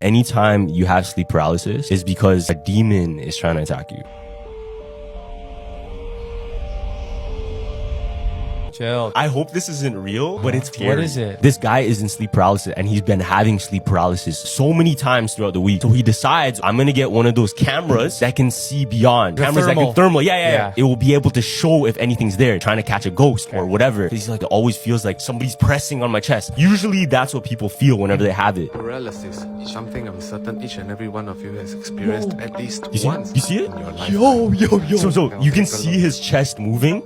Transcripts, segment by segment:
Anytime you have sleep paralysis is because a demon is trying to attack you. Chill. I hope this isn't real, but it's scary. What is it? This guy is in sleep paralysis and he's been having sleep paralysis so many times throughout the week. So he decides, I'm gonna get one of those cameras that can see beyond. Cameras that can thermal. Yeah. It will be able to show if anything's there, trying to catch a ghost or whatever. He's like, it always feels like somebody's pressing on my chest. Usually that's what people feel whenever they have it. Paralysis is something I'm certain each and every one of you has experienced at least once You see it? in your life. Yo. So you can see his chest moving.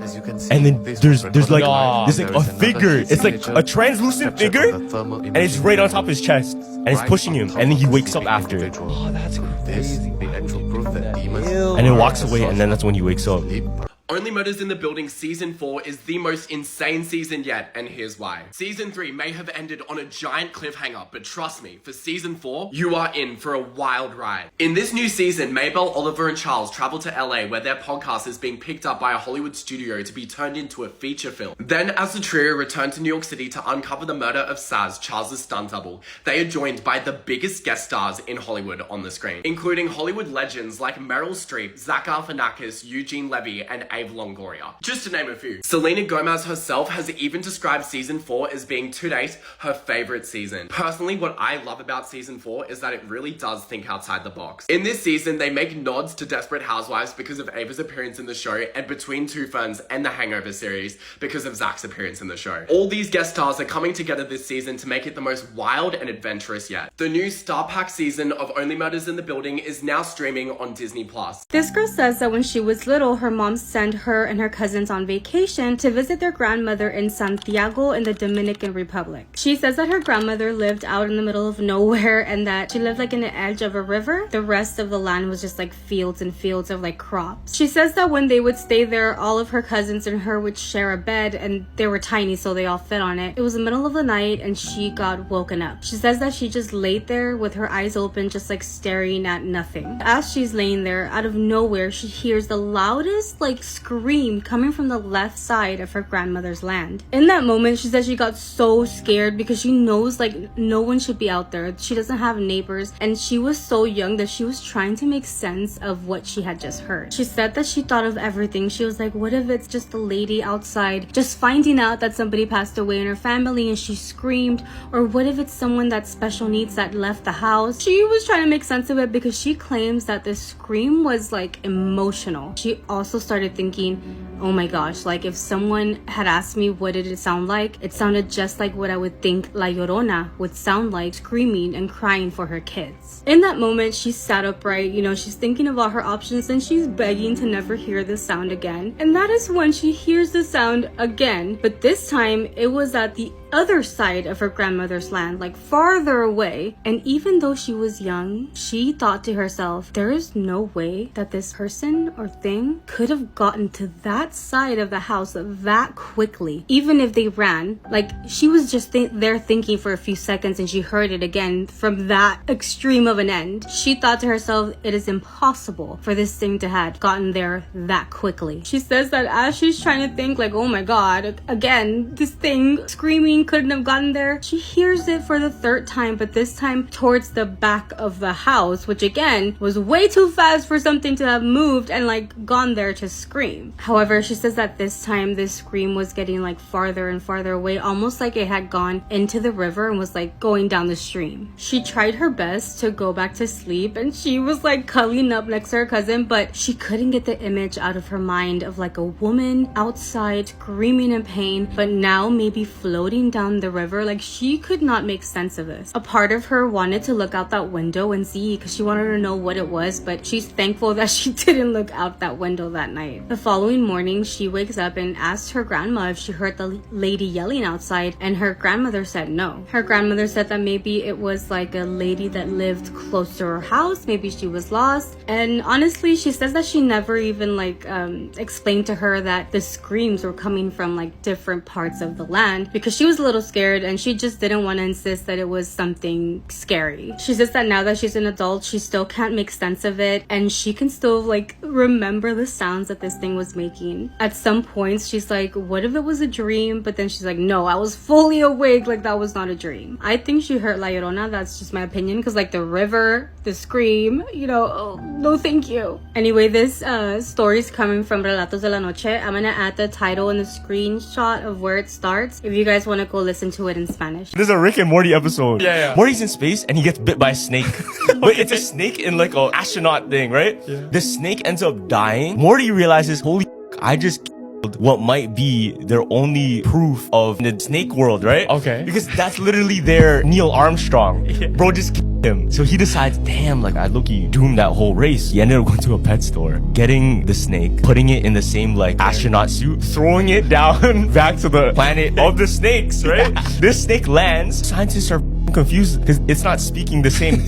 As you can see, And then there's like there a is figure. another It's like signature a translucent captured figure, on the thermal and it's right on top of his chest, and it's right pushing on him, top and then he of the wakes up sleeping after, individual. Oh, that's This crazy. the actual proof that demons and then walks away, and then that's when he wakes up. sleep. Only Murders in the Building Season 4 is the most insane season yet, and here's why. Season 3 may have ended on a giant cliffhanger, but trust me, for Season 4, you are in for a wild ride. In this new season, Mabel, Oliver, and Charles travel to LA where their podcast is being picked up by a Hollywood studio to be turned into a feature film. Then, as the trio return to New York City to uncover the murder of Saz, Charles' stunt double, they are joined by the biggest guest stars in Hollywood on the screen, including Hollywood legends like Meryl Streep, Zach Galifianakis, Eugene Levy, and Ava Longoria, just to name a few. Selena Gomez herself has even described Season 4 as being, to date, her favorite season. Personally, what I love about Season 4 is that it really does think outside the box. In this season, they make nods to Desperate Housewives because of Ava's appearance in the show, and Between Two Ferns and the Hangover series because of Zach's appearance in the show. All these guest stars are coming together this season to make it the most wild and adventurous yet. The new star-packed season of Only Murders in the Building is now streaming on Disney+. This girl says that when she was little, her mom sent her and her cousins on vacation to visit their grandmother in Santiago in the Dominican Republic. She says that her grandmother lived out in the middle of nowhere and that she lived like in the edge of a river. The rest of the land was just like fields and fields of like crops. She says that when they would stay there, all of her cousins and her would share a bed, and they were tiny so they all fit on it. It was the middle of the night and she got woken up. She says that she just laid there with her eyes open, just like staring at nothing. As she's laying there, out of nowhere, she hears the loudest like scream coming from the left side of her grandmother's land. In that moment, she says she got so scared because she knows like no one should be out there. She doesn't have neighbors, and she was so young that she was trying to make sense of what she had just heard. She said that she thought of everything. She was like, what if it's just the lady outside just finding out that somebody passed away in her family and she screamed? Or what if it's someone that special needs that left the house? She was trying to make sense of it because she claims that the scream was like emotional. She also started thinking, oh my gosh, like if someone had asked me what did it sound like, it sounded just like what I would think La Llorona would sound like, screaming and crying for her kids. In that moment, she sat upright, she's thinking of all her options and she's begging to never hear the sound again. And that is when she hears the sound again, but this time it was at the other side of her grandmother's land, like farther away. And even though she was young, she thought to herself, there is no way that this person or thing could have gotten to that side of the house that quickly, even if they ran. Like she was just there thinking for a few seconds and she heard it again from that extreme of an end. She thought to herself, it is impossible for this thing to have gotten there that quickly. She says that as she's trying to think like, oh my god, again, this thing screaming couldn't have gotten there, she hears it for the third time, but this time towards the back of the house, which again was way too fast for something to have moved and like gone there to scream. However, she says that this time this scream was getting like farther and farther away, almost like it had gone into the river and was like going down the stream. She tried her best to go back to sleep and she was like cuddling up next to her cousin, but she couldn't get the image out of her mind of like a woman outside screaming in pain, but now maybe floating down the river. Like she could not make sense of this. A part of her wanted to look out that window and see because she wanted to know what it was, but she's thankful that she didn't look out that window that night. The following morning, she wakes up and asks her grandma if she heard the lady yelling outside, and her grandmother said no. Her grandmother said that maybe it was like a lady that lived close to her house, maybe she was lost. And honestly, she says that she never even explained to her that the screams were coming from like different parts of the land because she was a little scared and she just didn't want to insist that it was something scary. She says that now that she's an adult, she still can't make sense of it and she can still like remember the sounds that this thing was making scene. At some points, she's like, what if it was a dream? But then she's like, no, I was fully awake. Like, that was not a dream. I think she hurt La Llorona. That's just my opinion. Because, like, the river, the scream, you know, oh, no thank you. Anyway, this story's coming from Relatos de la Noche. I'm gonna add the title and the screenshot of where it starts if you guys want to go listen to it in Spanish. There's a Rick and Morty episode. Yeah. Morty's in space and he gets bit by a snake. But it's a snake in like a astronaut thing, right? Yeah. The snake ends up dying. Morty realizes, holy I just killed what might be their only proof of the snake world, right? Okay. Because that's literally their Neil Armstrong. Yeah. Bro just killed him. So he decides, damn, like I low-key doomed that whole race. He ended up going to a pet store, getting the snake, putting it in the same like astronaut suit, throwing it down back to the planet of the snakes, right? This snake lands. Scientists are confused because it's not speaking the same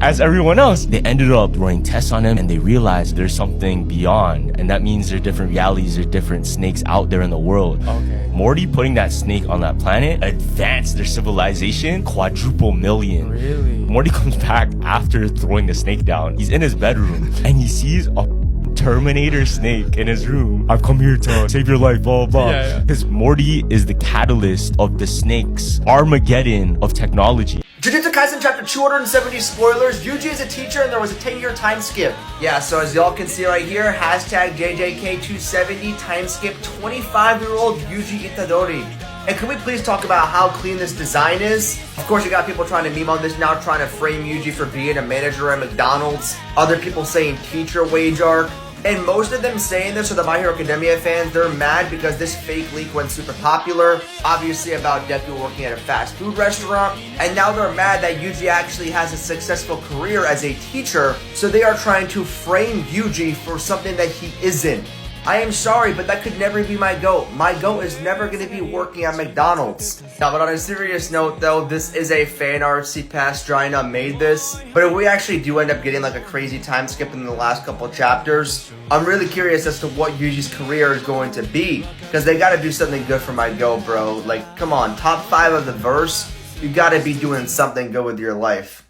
as everyone else. They ended up running tests on him and they realized there's something beyond, and that means there are different realities, there are different snakes out there in the world. Okay. Morty putting that snake on that planet advanced their civilization quadruple million. Really? Morty comes back after throwing the snake down. He's in his bedroom and he sees a Terminator snake in his room. I've come here to save your life, blah, blah, blah. Yeah. Because Morty is the catalyst of the snake's Armageddon of technology. Jujutsu Kaisen chapter 270 spoilers. Yuji is a teacher and there was a 10-year time skip. Yeah, so as y'all can see right here, hashtag JJK270 time skip 25-year-old Yuji Itadori. And can we please talk about how clean this design is? Of course, you got people trying to meme on this now, trying to frame Yuji for being a manager at McDonald's. Other people saying teacher wage arc. And most of them saying this are the My Hero Academia fans. They're mad because this fake leak went super popular. Obviously about Deku working at a fast food restaurant. And now they're mad that Yuji actually has a successful career as a teacher. So they are trying to frame Yuji for something that he isn't. I am sorry, but that could never be my goal. My goal is never going to be working at McDonald's. Now, but on a serious note though, this is a fan art. CPass Drina made this. But if we actually do end up getting like a crazy time skip in the last couple chapters, I'm really curious as to what Yuji's career is going to be. Because they got to do something good for my go, bro. Like, come on, top 5 of the verse, you got to be doing something good with your life.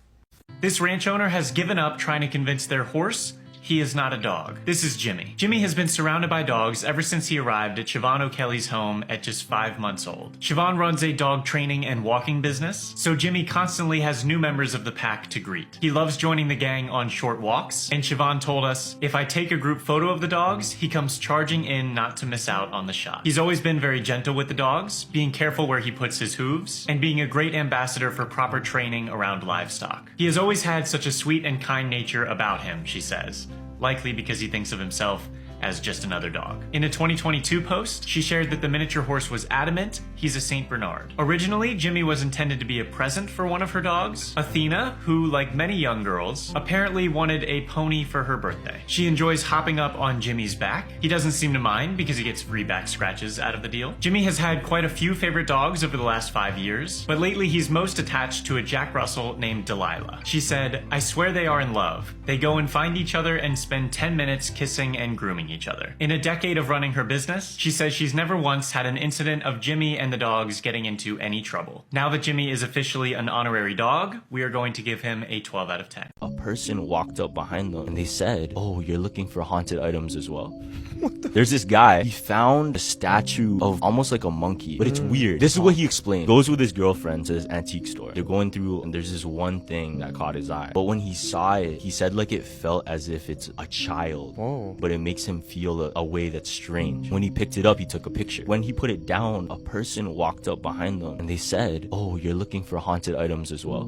This ranch owner has given up trying to convince their horse he is not a dog. This is Jimmy. Jimmy has been surrounded by dogs ever since he arrived at Siobhan O'Kelly's home at just 5 months old. Siobhan runs a dog training and walking business, so Jimmy constantly has new members of the pack to greet. He loves joining the gang on short walks, and Siobhan told us, if I take a group photo of the dogs, he comes charging in not to miss out on the shot. He's always been very gentle with the dogs, being careful where he puts his hooves, and being a great ambassador for proper training around livestock. He has always had such a sweet and kind nature about him, she says. Likely because he thinks of himself as just another dog. In a 2022 post, she shared that the miniature horse was adamant he's a Saint Bernard. Originally, Jimmy was intended to be a present for one of her dogs, Athena, who, like many young girls, apparently wanted a pony for her birthday. She enjoys hopping up on Jimmy's back. He doesn't seem to mind because he gets free back scratches out of the deal. Jimmy has had quite a few favorite dogs over the last 5 years, but lately he's most attached to a Jack Russell named Delilah. She said, I swear they are in love. They go and find each other and spend 10 minutes kissing and grooming each other. In a decade of running her business, she says she's never once had an incident of Jimmy and the dogs getting into any trouble. Now that Jimmy is officially an honorary dog, we are going to give him a 12 out of 10. A person walked up behind them and they said, oh, you're looking for haunted items as well. There's this guy, he found a statue of almost like a monkey, but it's weird. This is what he explained. Goes with his girlfriend to his antique store. They're going through and there's this one thing that caught his eye. But when he saw it, he said like it felt as if it's a child. Whoa. But it makes him feel a way that's strange. When he picked it up, he took a picture. When he put it down, a person walked up behind them and they said, oh, you're looking for haunted items as well.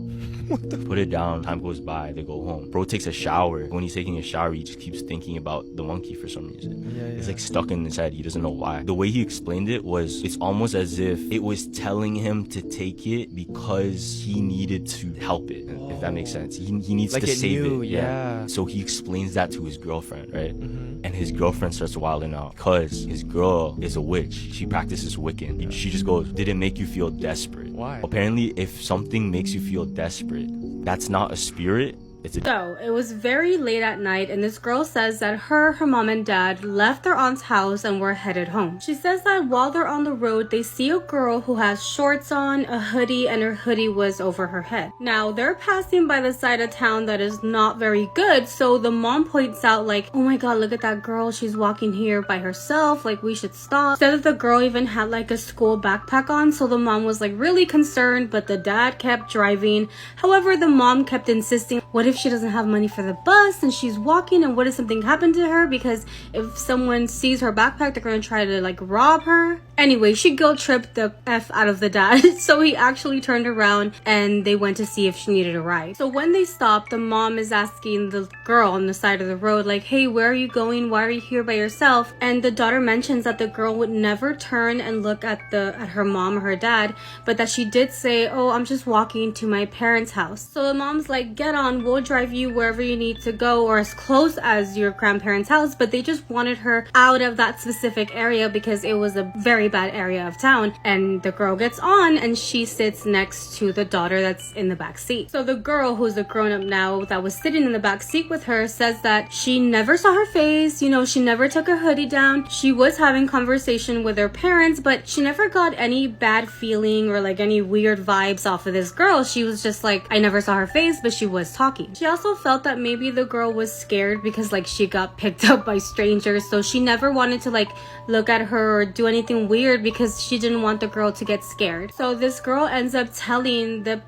Put it down, time goes by, they go home. Bro takes a shower. When he's taking a shower, he just keeps thinking about the monkey for some reason. It's like stuck in his head. He doesn't know why. The way he explained it was, it's almost as if it was telling him to take it because he needed to help it, if that makes sense. He needs Like to it save knew, it. yeah. So he explains that to his girlfriend, right? And his girlfriend starts wilding out because his girl is a witch. She practices Wiccan. She just goes, did it make you feel desperate? Why? Apparently, if something makes you feel desperate, that's not a spirit. So, it was very late at night and this girl says that her mom and dad left their aunt's house and were headed home. She says that while they're on the road, they see a girl who has shorts on, a hoodie, and her hoodie was over her head. Now, they're passing by the side of town that is not very good, so the mom points out like, oh my god, look at that girl, she's walking here by herself, like we should stop. Said that the girl even had like a school backpack on, so the mom was like really concerned, but the dad kept driving. However, the mom kept insisting, what if she doesn't have money for the bus and she's walking, and what if something happened to her, because if someone sees her backpack they're gonna try to like rob her. Anyway, she guilt tripped the F out of the dad so he actually turned around and they went to see if she needed a ride. So when they stopped, the mom is asking the girl on the side of the road like, hey, where are you going, why are you here by yourself? And the daughter mentions that the girl would never turn and look at her mom or her dad, but that she did say, oh, I'm just walking to my parents' house. So the mom's like, get on, we'll drive you wherever you need to go or as close as your grandparents' house. But they just wanted her out of that specific area because it was a very bad area of town. And the girl gets on and she sits next to the daughter that's in the back seat. So the girl, who's a grown-up now, that was sitting in the back seat with her, says that she never saw her face, you know, she never took her hoodie down. She was having conversation with her parents, but she never got any bad feeling or like any weird vibes off of this girl. She was just like, I never saw her face, but she was talking. She also felt that maybe the girl was scared because like she got picked up by strangers, so she never wanted to like look at her or do anything weird because she didn't want the girl to get scared. So this girl ends up telling the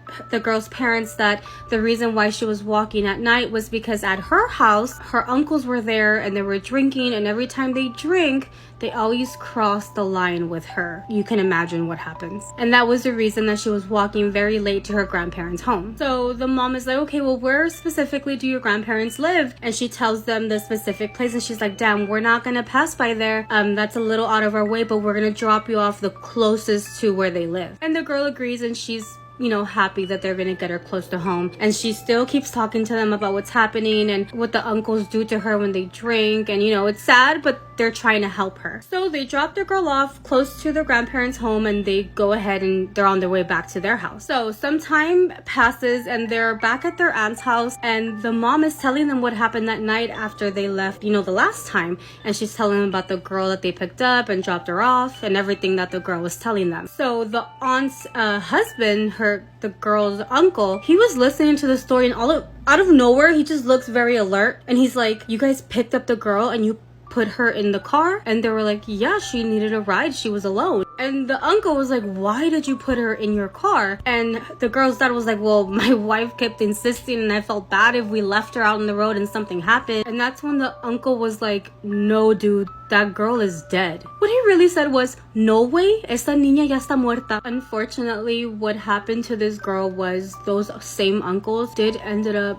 girl's parents that the reason why she was walking at night was because at her house her uncles were there and they were drinking, and every time they drink they always cross the line with her. You can imagine what happens. And that was the reason that she was walking very late to her grandparents' home. So the mom is like, okay, well, where specifically do your grandparents live? And she tells them the specific place, and she's like, damn, we're not gonna pass by there. That's a little out of our way, but we're gonna drop you off the closest to where they live. And the girl agrees, and she's, you know, happy that they're gonna get her close to home. And she still keeps talking to them about what's happening and what the uncles do to her when they drink. And, you know, it's sad, but they're trying to help her. So they drop the girl off close to their grandparents' home and they go ahead and they're on their way back to their house. So some time passes and they're back at their aunt's house, and the mom is telling them what happened that night after they left, you know, the last time. And she's telling them about the girl that they picked up and dropped her off and everything that the girl was telling them. So the aunt's husband, the girl's uncle, he was listening to the story, and out of nowhere he just looks very alert and he's like, you guys picked up the girl and you put her in the car? And they were like, yeah, she needed a ride, she was alone. And the uncle was like, why did you put her in your car? And the girl's dad was like, well, my wife kept insisting and I felt bad if we left her out on the road and something happened. And that's when the uncle was like, no dude, that girl is dead. What he really said was, no way, esta niña ya está muerta. Unfortunately, what happened to this girl was those same uncles did ended up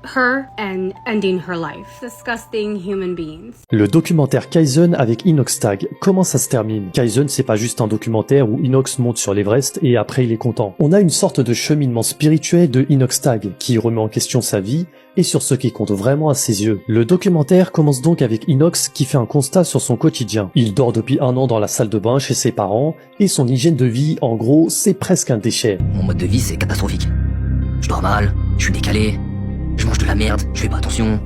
her and ending her life. Disgusting human beings. Le documentaire Kaisen avec Inox Tag, comment ça se termine? Kaisen, c'est pas juste un documentaire où Inox monte sur l'Everest et après il est content. On a une sorte de cheminement spirituel de Inox Tag qui remet en question sa vie et sur ce qui compte vraiment à ses yeux. Le documentaire commence donc avec Inox qui fait un constat sur son quotidien. Il dort depuis 1 an dans la salle de bain chez ses parents et son hygiène de vie, en gros, c'est presque un déchet. Mon mode de vie, c'est catastrophique. Je dors mal, je suis décalé, je mange de la merde, je fais pas attention.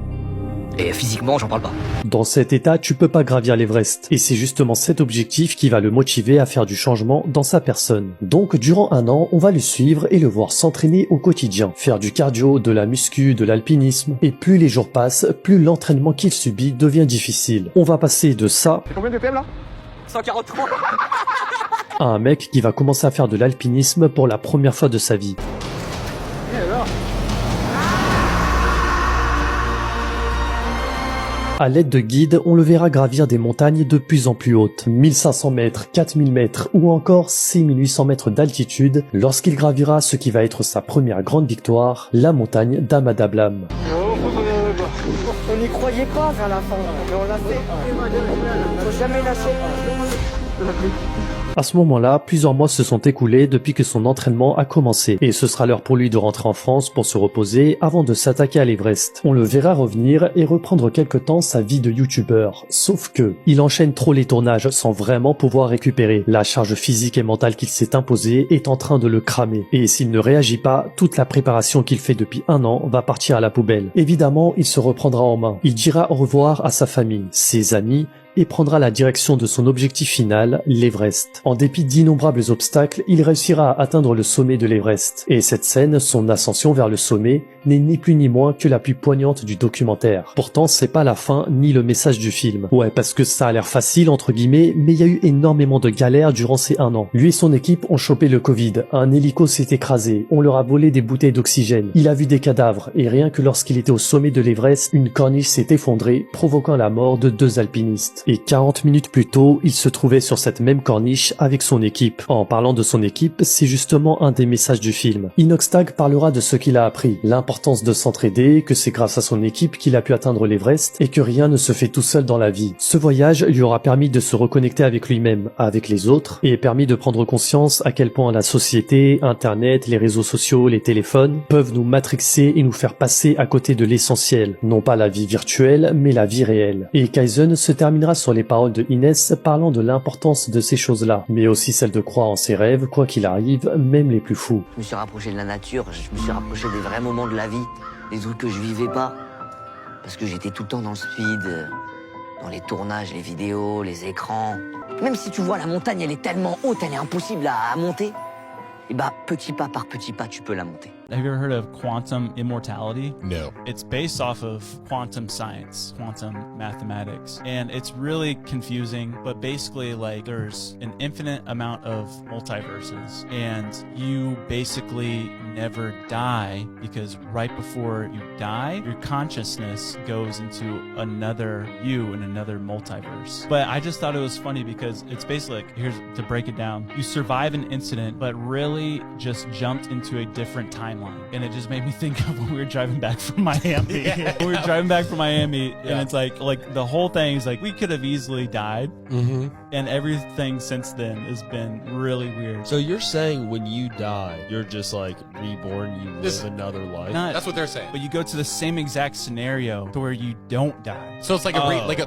Et physiquement, j'en parle pas. Dans cet état, tu peux pas gravir l'Everest. Et c'est justement cet objectif qui va le motiver à faire du changement dans sa personne. Donc, durant 1 an, on va le suivre et le voir s'entraîner au quotidien. Faire du cardio, de la muscu, de l'alpinisme. Et plus les jours passent, plus l'entraînement qu'il subit devient difficile. On va passer de ça... C'est combien de PM là 143. à un mec qui va commencer à faire de l'alpinisme pour la première fois de sa vie. À l'aide de guides, on le verra gravir des montagnes de plus en plus hautes. 1500 mètres, 4000 mètres ou encore 6800 mètres d'altitude lorsqu'il gravira ce qui va être sa première grande victoire, la montagne d'Amadablam. On n'y croyait pas vers la fin, mais on l'a fait. Faut jamais lâcher. À ce moment-là, plusieurs mois se sont écoulés depuis que son entraînement a commencé, et ce sera l'heure pour lui de rentrer en France pour se reposer avant de s'attaquer à l'Everest. On le verra revenir et reprendre quelque temps sa vie de youtubeur, sauf que il enchaîne trop les tournages sans vraiment pouvoir récupérer. La charge physique et mentale qu'il s'est imposée est en train de le cramer, et s'il ne réagit pas, toute la préparation qu'il fait depuis 1 an va partir à la poubelle. Évidemment, il se reprendra en main. Il dira au revoir à sa famille, ses amis, et prendra la direction de son objectif final, l'Everest. En dépit d'innombrables obstacles, il réussira à atteindre le sommet de l'Everest. Et cette scène, son ascension vers le sommet, n'est ni plus ni moins que la plus poignante du documentaire. Pourtant, c'est pas la fin ni le message du film. Ouais, parce que ça a l'air facile, entre guillemets, mais il y a eu énormément de galères durant ces 1 an. Lui et son équipe ont chopé le Covid, un hélico s'est écrasé, on leur a volé des bouteilles d'oxygène, il a vu des cadavres, et rien que lorsqu'il était au sommet de l'Everest, une corniche s'est effondrée, provoquant la mort de 2 alpinistes. Et 40 minutes plus tôt, il se trouvait sur cette même corniche avec son équipe. En parlant de son équipe, c'est justement un des messages du film. Inoxtag parlera de ce qu'il a appris, l'importance de s'entraider, que c'est grâce à son équipe qu'il a pu atteindre l'Everest et que rien ne se fait tout seul dans la vie. Ce voyage lui aura permis de se reconnecter avec lui-même, avec les autres, et permis de prendre conscience à quel point la société, Internet, les réseaux sociaux, les téléphones peuvent nous matrixer et nous faire passer à côté de l'essentiel. Non pas la vie virtuelle, mais la vie réelle. Et Kaisen se terminera sur les paroles de Inès parlant de l'importance de ces choses-là, mais aussi celle de croire en ses rêves, quoi qu'il arrive, même les plus fous. Je me suis rapproché de la nature, je me suis rapproché des vrais moments de la vie, des trucs que je vivais pas. Parce que j'étais tout le temps dans le speed, dans les tournages, les vidéos, les écrans. Même si tu vois la montagne, elle est tellement haute, elle est impossible à monter. Et bah, petit pas par petit pas, tu peux la monter. Have you ever heard of quantum immortality? No. It's based off of quantum science, quantum mathematics, and it's really confusing, but basically like there's an infinite amount of multiverses and you basically never die because right before you die, your consciousness goes into another you in another multiverse. But I just thought it was funny because it's basically like, here's to break it down. You survive an incident, but really just jumped into a different timeline. And it just made me think of when we were driving back from Miami. We were driving back from Miami, and it's like the whole thing is like we could have easily died, and everything since then has been really weird. So you're saying when you die, you're just like reborn, you live another life? That's what they're saying. But you go to the same exact scenario to where you don't die. So it's like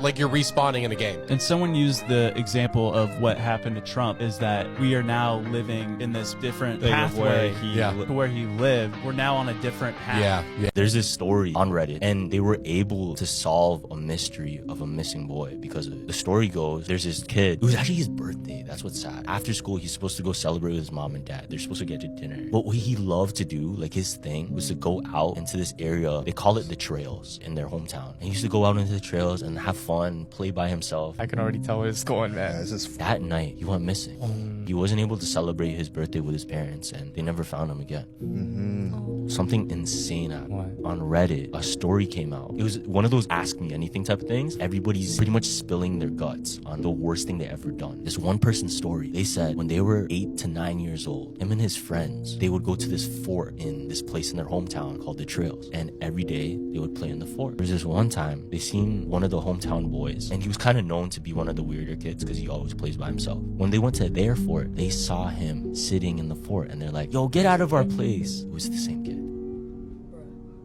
like you're respawning in a game. And someone used the example of what happened to Trump is that we are now living in this different pathway to where he lived. We're now on a different path. Yeah. There's this story on Reddit, and they were able to solve a mystery of a missing boy because of it. The story goes, there's this kid. It was actually his birthday. That's what's sad. After school, he's supposed to go celebrate with his mom and dad. They're supposed to get to dinner. But what he loved to do, like his thing, was to go out into this area. They call it the trails in their hometown. And he used to go out into the trails and have fun, play by himself. I can already tell where it's going, man. That night, he went missing. He wasn't able to celebrate his birthday with his parents, and they never found him again. Something insane happened. On Reddit, a story came out. It was one of those ask me anything type of things. Everybody's pretty much spilling their guts on the worst thing they ever done. This one person's story. They said when they were 8 to 9 years old, him and his friends, they would go to this fort in this place in their hometown called the Trails. And every day they would play in the fort. There was this one time they seen one of the hometown boys, and he was kind of known to be one of the weirder kids because he always plays by himself. When they went to their fort, they saw him sitting in the fort, and they're like, yo, get out of our place. It was the same kid.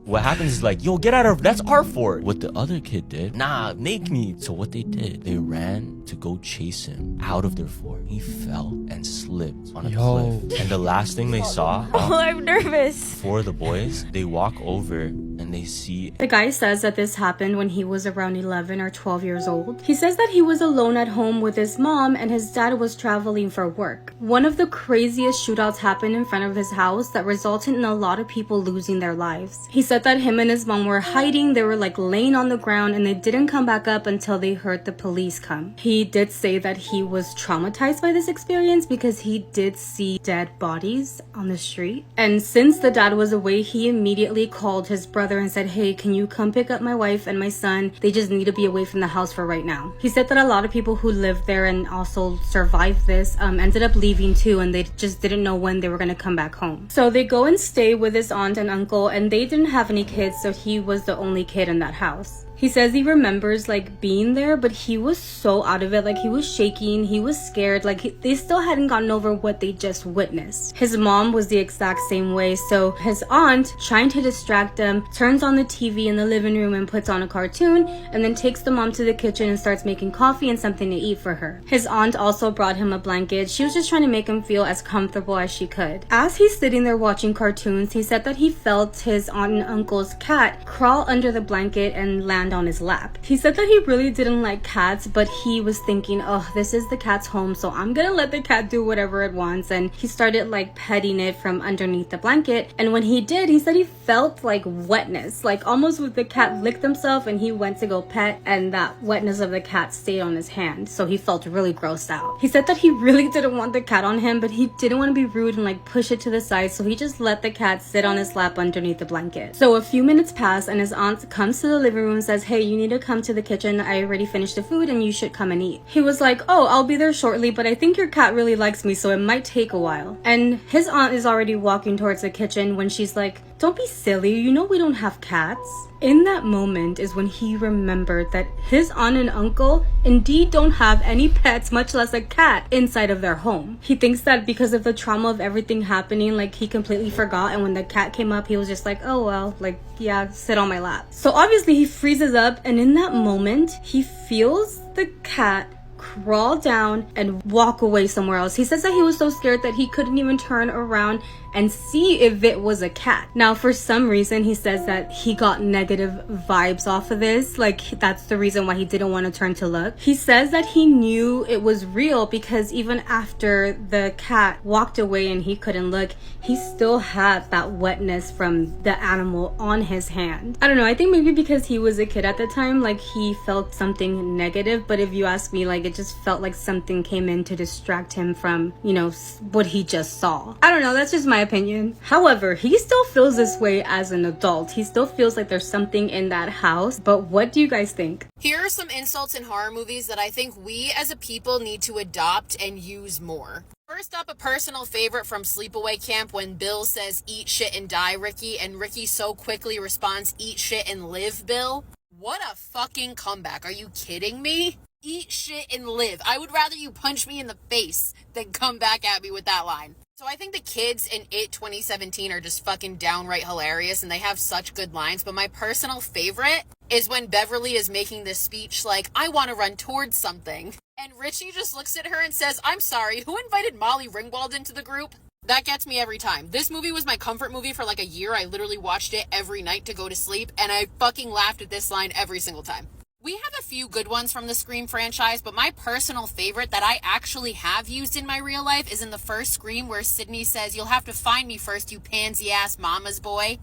What happens is like, yo, get out of, that's our fort. What the other kid did, nah, make me. So what they did, they ran to go chase him out of their fort. He fell and slipped on a cliff. And the last thing they saw, I'm nervous. For the boys, they walk over and they see. The guy says that this happened when he was around 11 or 12 years old. He says that he was alone at home with his mom and his dad was traveling for work. One of the craziest shootouts happened in front of his house that resulted in a lot of people losing their lives. He said that him and his mom were hiding. They were like laying on the ground and they didn't come back up until they heard the police come. He did say that he was traumatized by this experience because he did see dead bodies on the street. And since the dad was away, he immediately called his brother and said, hey, can you come pick up my wife and my son? They just need to be away from the house for right now. He said that a lot of people who lived there and also survived this ended up leaving too, and they just didn't know when they were going to come back home. So they go and stay with his aunt and uncle, and they didn't have have any kids, so he was the only kid in that house. He says he remembers like being there, but he was so out of it. Like he was shaking, he was scared, like they still hadn't gotten over what they just witnessed. His mom was the exact same way, so his aunt, trying to distract them, turns on the TV in the living room and puts on a cartoon, and then takes the mom to the kitchen and starts making coffee and something to eat for her. His aunt also brought him a blanket. She was just trying to make him feel as comfortable as she could. As he's sitting there watching cartoons, he said that he felt his aunt and uncle's cat crawl under the blanket and land on his lap. He said that he really didn't like cats, but he was thinking, oh, this is the cat's home, so I'm gonna let the cat do whatever it wants. And he started like petting it from underneath the blanket, and when he did, he said he felt like wetness, like almost with the cat licked himself and he went to go pet, and that wetness of the cat stayed on his hand, so he felt really grossed out. He said that he really didn't want the cat on him, but he didn't want to be rude and like push it to the side, so he just let the cat sit on his lap underneath the blanket. So a few minutes pass and his aunt comes to the living room and says, hey, you need to come to the kitchen, I already finished the food and you should come and eat. He was like, oh, I'll be there shortly, but I think your cat really likes me, so it might take a while. And his aunt is already walking towards the kitchen when she's like, don't be silly, you know we don't have cats. In that moment is when he remembered that his aunt and uncle indeed don't have any pets, much less a cat, inside of their home. He thinks that because of the trauma of everything happening, like he completely forgot, and when the cat came up, he was just like, oh well, like yeah, sit on my lap. So obviously he freezes up, and in that moment, he feels the cat crawl down and walk away somewhere else. He says that he was so scared that he couldn't even turn around and see if it was a cat. Now, for some reason, he says that he got negative vibes off of this. Like, that's the reason why he didn't want to turn to look. He says that he knew it was real because even after the cat walked away and he couldn't look, he still had that wetness from the animal on his hand. I don't know, I think maybe because he was a kid at the time, like he felt something negative, but if you ask me, like it just felt like something came in to distract him from, you know, what he just saw. I don't know, that's just my opinion. However, he still feels this way as an adult. He still feels like there's something in that house, but what do you guys think? Here are some insults in horror movies that I think we as a people need to adopt and use more. First up, a personal favorite from Sleepaway Camp when Bill says, eat shit and die, Ricky, and Ricky so quickly responds, eat shit and live, Bill. What a fucking comeback. Are you kidding me? Eat shit and live. I would rather you punch me in the face than come back at me with that line. So I think the kids in It 2017 are just fucking downright hilarious and they have such good lines, but my personal favorite is when Beverly is making this speech like, I want to run towards something. And Richie just looks at her and says, I'm sorry, who invited Molly Ringwald into the group? That gets me every time. This movie was my comfort movie for like a year. I literally watched it every night to go to sleep, and I fucking laughed at this line every single time. We have a few good ones from the Scream franchise, but my personal favorite that I actually have used in my real life is in the first Scream where Sydney says, you'll have to find me first, you pansy-ass mama's boy.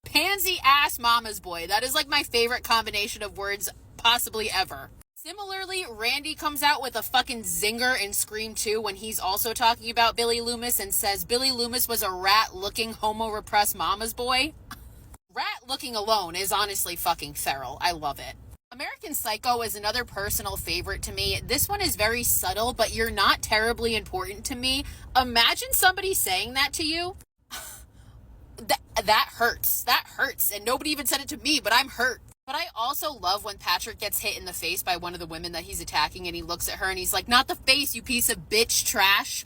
Pansy-ass mama's boy. That is like my favorite combination of words possibly ever. Similarly, Randy comes out with a fucking zinger in Scream 2 when he's also talking about Billy Loomis and says Billy Loomis was a rat-looking, homo-repressed mama's boy. Rat-looking alone is honestly fucking feral. I love it. American Psycho is another personal favorite to me. This one is very subtle, but you're not terribly important to me. Imagine somebody saying that to you. That hurts. That hurts. And nobody even said it to me, but I'm hurt. But I also love when Patrick gets hit in the face by one of the women that he's attacking and he looks at her and he's like, not the face, you piece of bitch trash.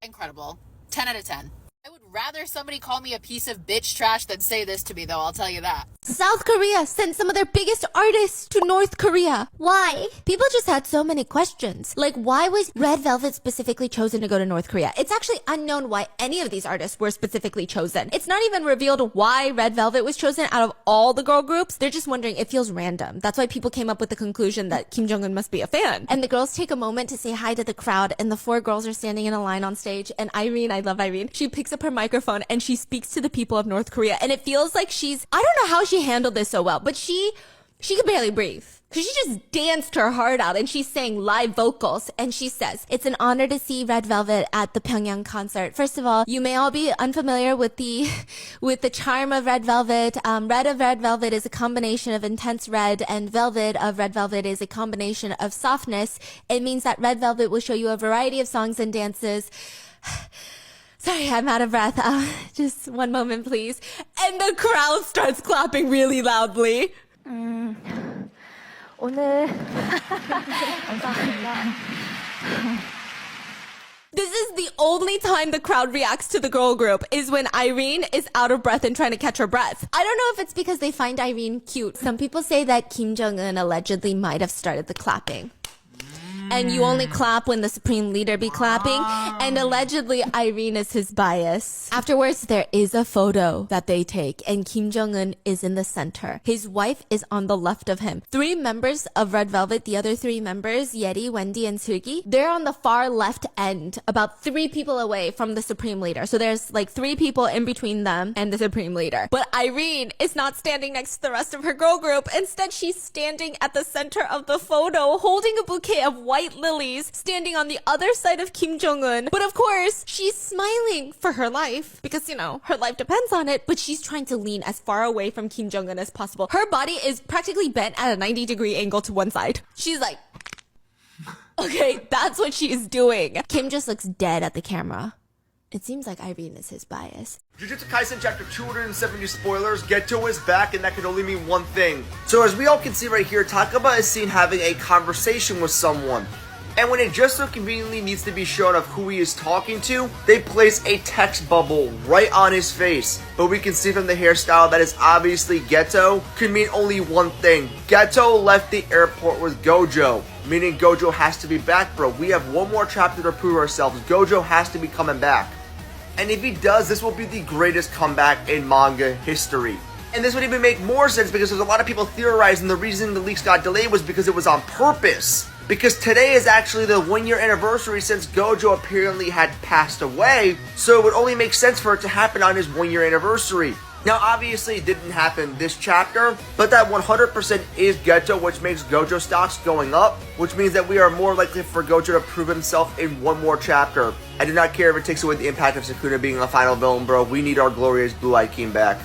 Incredible. 10 out of 10. I would rather somebody call me a piece of bitch trash than say this to me, though, I'll tell you that. South Korea sent some of their biggest artists to North Korea. Why? People just had so many questions. Like, why was Red Velvet specifically chosen to go to North Korea? It's actually unknown why any of these artists were specifically chosen. It's not even revealed why Red Velvet was chosen out of all the girl groups. They're just wondering, it feels random. That's why people came up with the conclusion that Kim Jong-un must be a fan. And the girls take a moment to say hi to the crowd, and the 4 girls are standing in a line on stage, and Irene, I love Irene, she picks up her microphone and she speaks to the people of North Korea, and it feels like I don't know how she handled this so well, but she could barely breathe. Because she just danced her heart out and she sang live vocals, and she says, it's an honor to see Red Velvet at the Pyongyang concert. First of all, you may all be unfamiliar with the charm of Red Velvet. Red of Red Velvet is a combination of intense red, and velvet of Red Velvet is a combination of softness. It means that Red Velvet will show you a variety of songs and dances. Sorry, I'm out of breath. Just one moment, please. And the crowd starts clapping really loudly. 오늘 감사합니다. This is the only time the crowd reacts to the girl group, is when Irene is out of breath and trying to catch her breath. I don't know if it's because they find Irene cute. Some people say that Kim Jong-un allegedly might have started the clapping. And you only clap when the supreme leader be clapping. And allegedly, Irene is his bias. Afterwards, there is a photo that they take, and Kim Jong-un is in the center. His wife is on the left of him. 3 members of Red Velvet, the other 3 members, Yeri, Wendy, and Sugi, they're on the far left end, about 3 people away from the supreme leader. So there's like 3 people in between them and the supreme leader. But Irene is not standing next to the rest of her girl group. Instead, she's standing at the center of the photo, holding a bouquet of white lilies, standing on the other side of Kim Jong-un. But of course, she's smiling for her life because, you know, her life depends on it, but she's trying to lean as far away from Kim Jong-un as possible. Her body is practically bent at a 90-degree angle to one side. She's like, okay, that's what she's doing. Kim just looks dead at the camera. It seems like Irene is his bias. Jujutsu Kaisen chapter 270 spoilers, Geto is back, and that can only mean one thing. So as we all can see right here, Takaba is seen having a conversation with someone. And when it just so conveniently needs to be shown of who he is talking to, they place a text bubble right on his face. But we can see from the hairstyle that is obviously Geto could mean only one thing. Geto left the airport with Gojo, meaning Gojo has to be back, bro. We have one more chapter to prove ourselves. Gojo has to be coming back. And if he does, this will be the greatest comeback in manga history. And this would even make more sense because there's a lot of people theorizing the reason the leaks got delayed was because it was on purpose. Because today is actually the 1-year anniversary since Gojo apparently had passed away, so it would only make sense for it to happen on his 1-year anniversary. Now obviously it didn't happen this chapter, but that 100% is Geto, which makes Gojo stocks going up, which means that we are more likely for Gojo to prove himself in one more chapter. I do not care if it takes away the impact of Sukuna being the final villain, bro. We need our glorious Blue-Eyed King back.